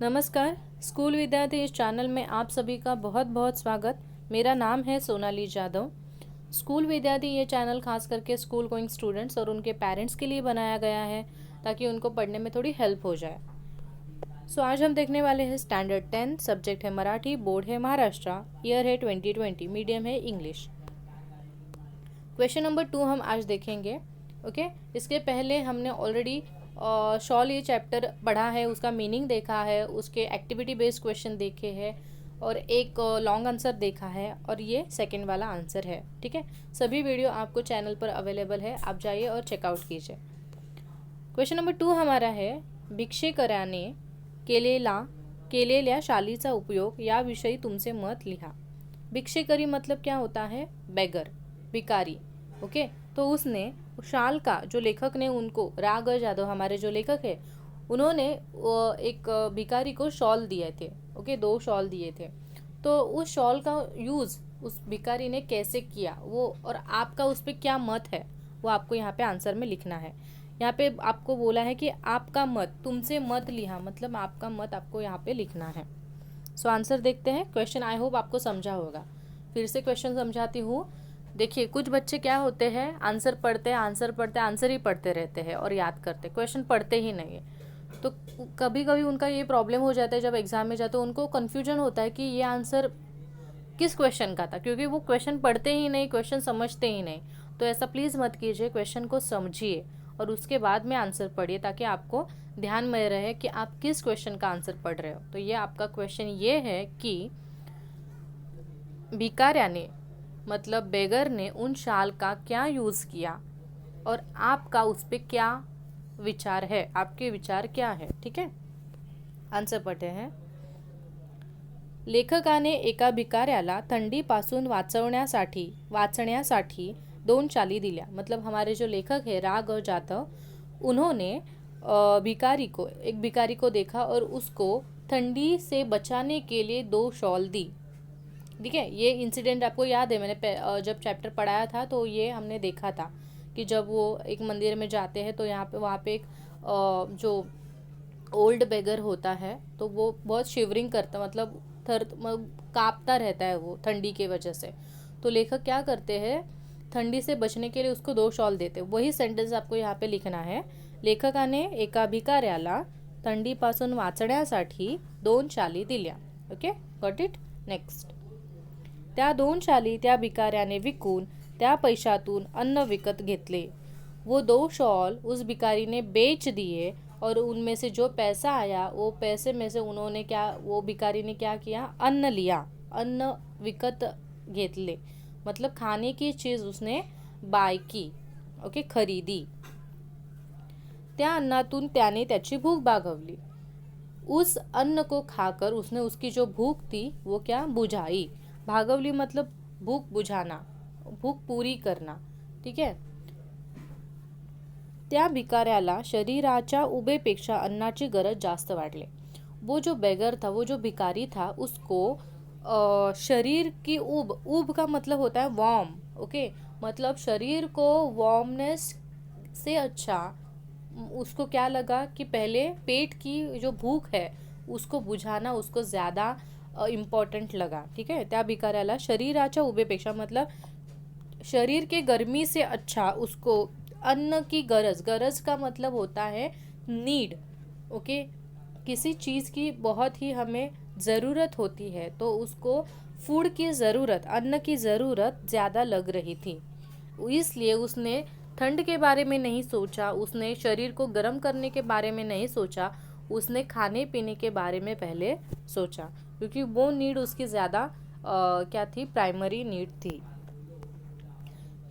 नमस्कार। स्कूल विद्यार्थी इस चैनल में आप सभी का बहुत बहुत स्वागत। मेरा नाम है सोनाली जाधव। स्कूल विद्यार्थी ये चैनल खास करके स्कूल गोइंग स्टूडेंट्स और उनके पेरेंट्स के लिए बनाया गया है ताकि उनको पढ़ने में थोड़ी हेल्प हो जाए। आज हम देखने वाले हैं स्टैंडर्ड 10, सब्जेक्ट है मराठी, बोर्ड है महाराष्ट्र, ईयर है 2020, मीडियम है इंग्लिश। क्वेश्चन नंबर 2 हम आज देखेंगे। ओके, इसके पहले हमने ऑलरेडी शॉल ये चैप्टर पढ़ा है, उसका मीनिंग देखा है, उसके एक्टिविटी बेस्ड क्वेश्चन देखे हैं और एक लॉन्ग आंसर देखा है और ये सेकंड वाला आंसर है। ठीक है, सभी वीडियो आपको चैनल पर अवेलेबल है, आप जाइए और चेकआउट कीजिए। क्वेश्चन नंबर 2 हमारा है, भिक्षेकराने केलेल्या शालीचा उपयोग याविषयी तुमचे मत लिहा। भिक्षेकरी मतलब क्या होता है? बेगर, भिकारी। ओके, तो उसने शाल का, जो लेखक ने उनको, राग जादव हमारे जो लेखक है, उन्होंने एक भिखारी को शॉल दिए थे। ओके, 2 शॉल दिए थे। तो उस शॉल का यूज़ उस भिखारी ने कैसे किया वो, और आपका उस पर क्या मत है, वो आपको यहाँ पे आंसर में लिखना है। यहाँ पे आपको बोला है कि आपका मत, तुमसे मत लिया, मतलब आपका मत आपको यहाँ पे लिखना है। आंसर देखते हैं। क्वेश्चन आई होप आपको समझा होगा। फिर से क्वेश्चन समझाती हूँ। देखिए, कुछ बच्चे क्या होते हैं, आंसर पढ़ते आंसर ही पढ़ते रहते हैं और याद करते, क्वेश्चन पढ़ते ही नहीं है। तो कभी कभी उनका ये प्रॉब्लम हो जाता है, जब एग्जाम में जाते उनको कन्फ्यूजन होता है कि ये आंसर किस क्वेश्चन का था, क्योंकि वो क्वेश्चन पढ़ते ही नहीं, क्वेश्चन समझते ही नहीं। तो ऐसा प्लीज़ मत कीजिए, क्वेश्चन को समझिए और उसके बाद में आंसर पढ़िए, ताकि आपको ध्यान में रहे कि आप किस क्वेश्चन का आंसर पढ़ रहे हो। तो ये आपका क्वेश्चन ये है कि भिकाऱ्याने मतलब बेगर ने उन शाल का क्या यूज़ किया और आपका उस पर क्या विचार है, आपके विचार क्या है। ठीक है, आंसर पढ़ते हैं। लेखकाने एका भिकाऱ्याला थंडीपासून वाचण्यासाठी 2 चाली दिल्या। मतलब हमारे जो लेखक है राग और जाधव, उन्होंने एक भिखारी को देखा और उसको ठंडी से बचाने के लिए 2 शॉल दी। ठीक है, ये इंसिडेंट आपको याद है, मैंने जब चैप्टर पढ़ाया था तो ये हमने देखा था कि जब वो एक मंदिर में जाते हैं तो वहाँ पे एक जो ओल्ड बेगर होता है, तो वो बहुत शिवरिंग करता, मतलब कांपता रहता है वो ठंडी की वजह से। तो लेखक क्या करते हैं, ठंडी से बचने के लिए उसको 2 शॉल देते। वही सेंटेंस आपको यहाँ पे लिखना है। लेखकाने एका भिकाऱ्याला थंडीपासून वाचण्यासाठी 2 शाली दिल्या। Okay, got it. नेक्स्ट, त्या 2 शाली त्या भिकाऱ्याने विकून त्या पैशातून अन्न विकत घेतले। वो 2 शॉल उस भिखारी ने बेच दिए और उनमें से जो पैसा आया, वो पैसे में से वो भिखारी ने क्या किया, अन्न लिया, अन्न विकत घेतले, मतलब खाने की चीज़ उसने बाय की। ओके, खरीदी। त्या अन्नातून त्याने त्याची भूक भागवली। उस अन्न को खाकर उसने उसकी जो भूख थी वो क्या, बुझाई। भागवली मतलब भूख बुझाना, भूख पूरी करना। ठीक है, त्या भिकाऱ्याला शरीराच्या उबेपेक्षा अन्नाची गरज जास्त वाटले। वो जो बेगर था, वो जो भिखारी था, उसको शरीर की ऊब का मतलब होता है वार्म। ओके, मतलब शरीर को वार्मनेस से अच्छा उसको क्या लगा कि पहले पेट की जो भूख है उसको बुझाना उसको ज़्यादा इम्पॉर्टंट लगा। ठीक है, त्या भिकाऱ्याला शरीराच्या उबेपेक्षा मतलब शरीर के गर्मी से अच्छा उसको अन्न की गरज का मतलब होता है नीड। ओके, किसी चीज़ की बहुत ही हमें ज़रूरत होती है तो उसको फूड की ज़रूरत, अन्न की ज़रूरत ज़्यादा लग रही थी, इसलिए उसने ठंड के बारे में नहीं सोचा, उसने शरीर को गर्म करने के बारे में नहीं सोचा, उसने खाने पीने के बारे में पहले सोचा, क्योंकि वो नीड उसकी ज़्यादा क्या थी, प्राइमरी नीड थी।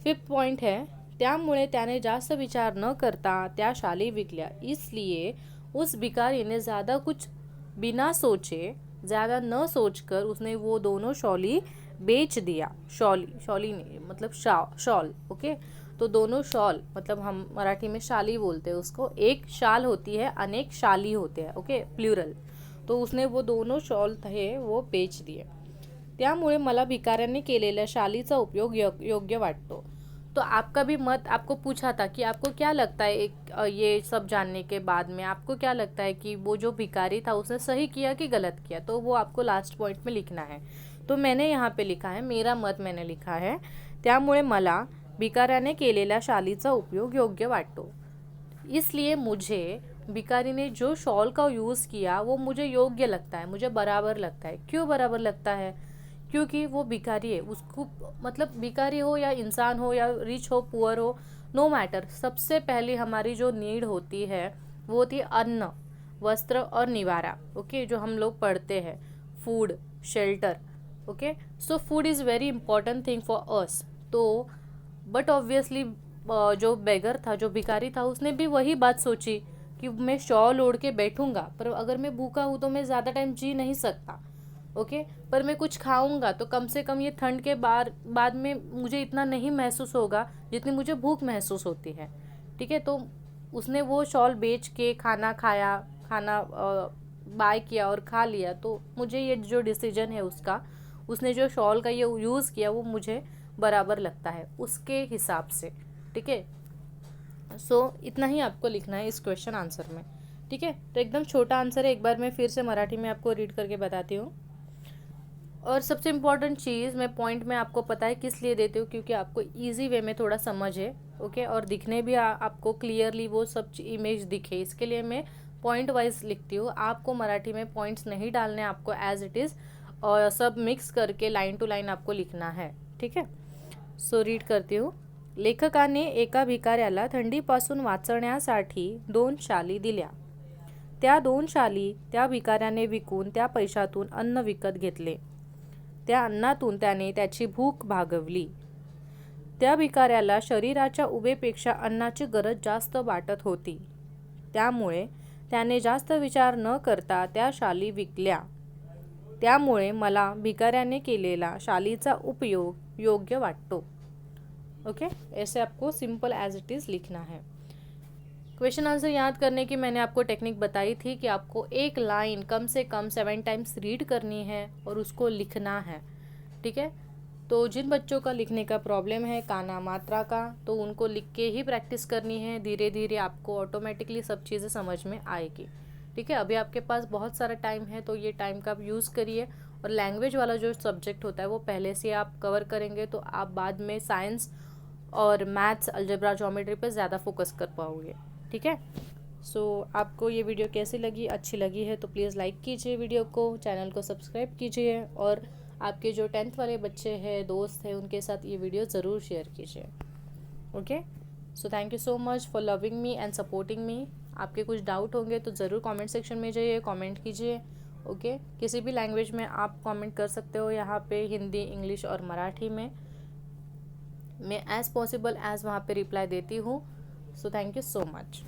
5th पॉइंट है, त्यामुळे त्याने जास्त विचार न करता त्या शाली विकल्या। इसलिए उस भिखारी ने ज़्यादा कुछ बिना सोचे, ज़्यादा न सोचकर उसने वो दोनों शॉली बेच दिया। शॉली नहीं मतलब शॉल। ओके, तो दोनों शॉल मतलब हम मराठी में शाली बोलते हैं उसको। एक शाल होती है, अनेक शाली होते हैं। Okay, plural. तो उसने वो दोनों शॉल थे वो बेच दिए। त्यामुळे मला भिकाऱ्यांनी केलेल्या शालीचा उपयोग योग्य वाटतो। तो आपका भी मत आपको पूछा था कि आपको क्या लगता है ये सब जानने के बाद में आपको क्या लगता है कि वो जो भिखारी था उसने सही किया कि गलत किया, तो वो आपको लास्ट पॉइंट में लिखना है। तो मैंने यहाँ पे लिखा है, मेरा मत मैंने लिखा है, त्यामुळे मला भिकाऱ्याने केलेल्या शालीचा उपयोग योग्य वाटतो। इसलिए मुझे भिखारी ने जो शॉल का यूज़ किया वो मुझे योग्य लगता है, मुझे बराबर लगता है। क्यों बराबर लगता है? क्योंकि वो भिखारी है, उसको मतलब भिखारी हो या इंसान हो या रिच हो पुअर हो, नो मैटर, सबसे पहले हमारी जो नीड होती है वो होती है अन्न, वस्त्र और निवारा। ओके, जो हम लोग पढ़ते हैं, food, shelter. Okay, so food is very important thing for us. तो बट ऑब्वियसली जो बेगर था, जो भिखारी था, उसने भी वही बात सोची कि मैं शॉल ओढ़ के बैठूंगा पर अगर मैं भूखा हूँ तो मैं ज़्यादा टाइम जी नहीं सकता। ओके, पर मैं कुछ खाऊंगा तो कम से कम ये ठंड के बाद में मुझे इतना नहीं महसूस होगा जितनी मुझे भूख महसूस होती है। ठीक है, तो उसने वो शॉल बेच के खाना खाया, खाना बाय किया और खा लिया। तो मुझे ये जो डिसीजन है उसका, उसने जो शॉल का ये यूज़ किया वो मुझे बराबर लगता है उसके हिसाब से। ठीक है, सो इतना ही आपको लिखना है इस क्वेश्चन आंसर में। ठीक है, तो एकदम छोटा आंसर है, एक बार मैं फिर से मराठी में आपको रीड करके बताती हूँ। और सबसे इम्पॉर्टेंट चीज़, मैं पॉइंट में आपको पता है किस लिए देती हूँ, क्योंकि आपको इजी वे में थोड़ा समझ है। ओके, और दिखने भी आपको क्लियरली वो सब इमेज दिखे, इसके लिए मैं पॉइंट वाइज लिखती हूँ। आपको मराठी में पॉइंट्स नहीं डालने, आपको एज इट इज़ और सब मिक्स करके लाइन टू लाइन आपको लिखना है। ठीक है, सो रीड करती हूँ। लेखकाने एका भिकाऱ्याला थंडीपासून वाचवण्यासाठी 2 शाली दिल्या. त्या 2 शाली त्या भिकाऱ्याने विकून त्या पैशातून अन्न विकत घेतले. त्या अन्नातून त्याने त्याची भूक भागवली. त्या भिकाऱ्याला शरीराच्या उभेपेक्षा अन्नाची गरज जास्त वाटत होती, त्यामुळे त्याने जास्त विचार न करता त्या शाली विकल्या. त्यामुळे मला भिकाऱ्याने केलेला शालीचा उपयोग योग्य वाटतो। ओके, ऐसे आपको सिंपल एज इट इज़ लिखना है। क्वेश्चन आंसर याद करने की मैंने आपको टेक्निक बताई थी कि आपको एक लाइन कम से कम 7 टाइम्स रीड करनी है और उसको लिखना है। ठीक है, तो जिन बच्चों का लिखने का प्रॉब्लम है काना मात्रा का, तो उनको लिख के ही प्रैक्टिस करनी है। धीरे धीरे आपको ऑटोमेटिकली सब चीज़ें समझ में आएगी। ठीक है, अभी आपके पास बहुत सारा टाइम है, तो ये टाइम का आप यूज़ करिए। और लैंग्वेज वाला जो सब्जेक्ट होता है वो पहले से आप कवर करेंगे, तो आप बाद में साइंस और मैथ्स, अलजेब्रा, ज्योमेट्री पर ज़्यादा फोकस कर पाओगे। ठीक है, सो आपको ये वीडियो कैसी लगी? अच्छी लगी है तो प्लीज़ लाइक कीजिए वीडियो को, चैनल को सब्सक्राइब कीजिए और आपके जो 10th वाले बच्चे हैं, दोस्त हैं, उनके साथ ये वीडियो ज़रूर शेयर कीजिए। Okay, so thank you so much for loving me and supporting me. आपके कुछ डाउट होंगे तो ज़रूर कमेंट सेक्शन में जाइए, कमेंट कीजिए। ओके, किसी भी लैंग्वेज में आप कमेंट कर सकते हो यहाँ पे, हिंदी, इंग्लिश और मराठी में। मैं एज़ पॉसिबल एज़ वहाँ पे रिप्लाई देती हूँ। So thank you so much.